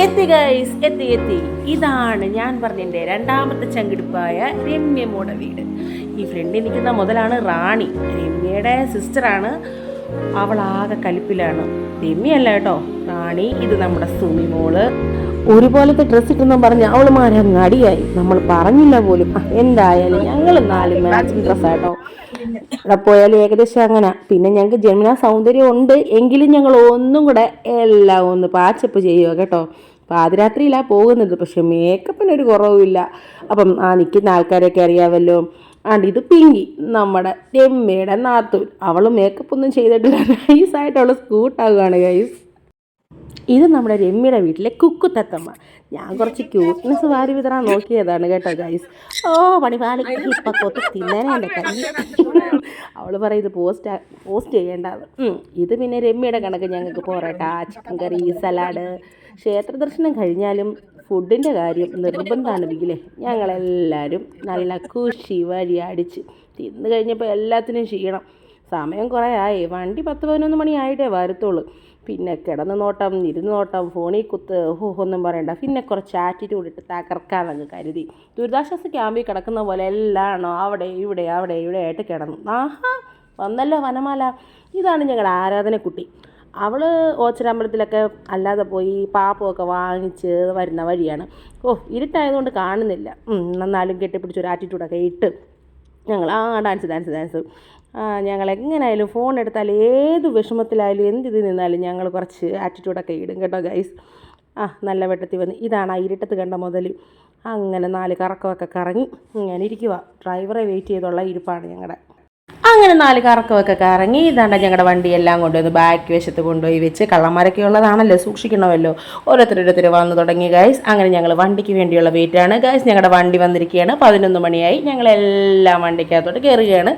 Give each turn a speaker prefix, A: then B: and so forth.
A: എത്തി ഗൈസ്, എത്തി. ഇതാണ് ഞാൻ പറഞ്ഞതിൻ്റെ രണ്ടാമത്തെ ചങ്കിടിപ്പായ രമ്യമോടെ വീട്. ഈ ഫ്രണ്ടിൽ നിൽക്കുന്ന മുതലാണ് റാണി, രമ്യയുടെ സിസ്റ്ററാണ്. അവളാകെ കലിപ്പിലാണ്. രമ്യല്ല കേട്ടോ, റാണി. ഇത് നമ്മുടെ സുമി മോള്. ഒരുപോലത്തെ ഡ്രസ്സ് ഇട്ടെന്നും പറഞ്ഞ് അവളുമാരെ അങ്ങ് അടിയായി. നമ്മൾ പറഞ്ഞില്ല പോലും. എന്തായാലും ഞങ്ങൾ 4 മാച്ചിങ് ഡ്രസ്സാട്ടോ. ഇവിടെ പോയാലും ഏകദേശം അങ്ങനെ. പിന്നെ ഞങ്ങൾക്ക് ജന്മനാ സൗന്ദര്യം ഉണ്ട് എങ്കിലും ഞങ്ങൾ ഒന്നും കൂടെ എല്ലാം ഒന്ന് പാച്ചപ്പ് ചെയ്യുക കേട്ടോ. പാതിരാത്രിയിലാണ് പോകുന്നത്, പക്ഷെ മേക്കപ്പിനൊരു കുറവുമില്ല. അപ്പം നിൽക്കുന്ന ആൾക്കാരൊക്കെ അറിയാമല്ലോ. ഇത് പിങ്കി, നമ്മുടെ രമ്യയുടെ നാത്തൂൻ. അവൾ മേക്കപ്പ് ഒന്നും ചെയ്തിട്ടില്ല, നൈസായിട്ട് അവൾ സ്കൂട്ടാകുകയാണ് ഗൈസ്. ഇത് നമ്മുടെ രമ്യയുടെ വീട്ടിലെ കുക്കുത്തത്തമ്മ. ഞാൻ കുറച്ച് ക്യൂട്ട്നെസ് വാരി വിതറാൻ നോക്കിയതാണ് കേട്ടോ ഗൈസ്. പണിപാലി ഇപ്പം കൊത്ത് തിന്നേനെ എൻ്റെ കൈ. അവൾ പറയും ഇത് പോസ്റ്റ് ചെയ്യേണ്ടത്. ഇത് പിന്നെ രമ്യയുടെ കണക്ക് ഞങ്ങൾക്ക് പൊറോട്ട, ചിക്കൻ കറി, സലാഡ്. ക്ഷേത്ര ദർശനം കഴിഞ്ഞാലും ഫുഡിൻ്റെ കാര്യം നിർബന്ധമാണ് വീട്ടിലെ. ഞങ്ങളെല്ലാവരും നല്ല കുശി വഴി അടിച്ച് തിന്ന് കഴിഞ്ഞപ്പോൾ എല്ലാത്തിനും ക്ഷീണം. സമയം കുറേ ആയി. വണ്ടി 10-11 മണി ആയിട്ടേ വരത്തുള്ളൂ. പിന്നെ കിടന്ന് നോട്ടം, ഇരുന്ന് നോട്ടം, ഫോണിൽ കുത്ത്, ഒന്നും പറയണ്ട. പിന്നെ കുറച്ച് ആറ്റിറ്റ്യൂഡ് ഇട്ട് തകർക്കാമെന്ന് കരുതി ദുരിതാശ്വാസ ക്യാമ്പിൽ കിടക്കുന്ന പോലെ എല്ലാണോ അവിടെ ഇവിടെ ആയിട്ട് കിടന്നു. വന്നല്ലോ വനമാല. ഇതാണ് ഞങ്ങളുടെ ആരാധനക്കുട്ടി. അവൾ ഓച്ചിറമ്പലത്തിലൊക്കെ അല്ലാതെ പോയി പാപ്പമൊക്കെ വാങ്ങിച്ച് വരുന്ന വഴിയാണ്. ഇരുട്ടായതുകൊണ്ട് കാണുന്നില്ല. എന്നാലും കെട്ടിപ്പിടിച്ചൊരു ആറ്റിറ്റ്യൂഡൊക്കെ ഇട്ട് ഞങ്ങൾ ഡാൻസ്. ഞങ്ങൾ എങ്ങനെയായാലും ഫോൺ എടുത്താൽ ഏത് വിഷമത്തിലായാലും എന്തിത് നിന്നാലും ഞങ്ങൾ കുറച്ച് ആറ്റിറ്റ്യൂഡൊക്കെ ഇടും കേട്ടോ ഗൈസ്. നല്ല വെട്ടത്തിൽ വന്ന് ഇതാണ് ആ ഇരുട്ടത്ത് കണ്ട മുതൽ. അങ്ങനെ 4 കറക്കമൊക്കെ കറങ്ങി ഇങ്ങനെ ഇരിക്കുക. ഡ്രൈവറെ വെയിറ്റ് ചെയ്തുള്ള ഇരിപ്പാണ് ഞങ്ങളുടെ. അങ്ങനെ 4 കറക്കമൊക്കെ കറങ്ങി ഇതാണ്ട ഞങ്ങളുടെ വണ്ടിയെല്ലാം കൊണ്ടുവന്ന് ബാക്ക് വശത്ത് കൊണ്ടുപോയി വെച്ച്. കള്ളന്മാരൊക്കെ ഉള്ളതാണല്ലോ, സൂക്ഷിക്കണമല്ലോ. ഓരോരുത്തർ വന്ന് തുടങ്ങി ഗൈസ്. അങ്ങനെ ഞങ്ങൾ വണ്ടിക്ക് വേണ്ടിയുള്ള വെയിറ്റാണ് ഗൈസ്. ഞങ്ങളുടെ വണ്ടി വന്നിരിക്കുകയാണ്. 11 മണിയായി. ഞങ്ങളെല്ലാം വണ്ടിക്കകത്തോട്ട് കയറുകയാണ്.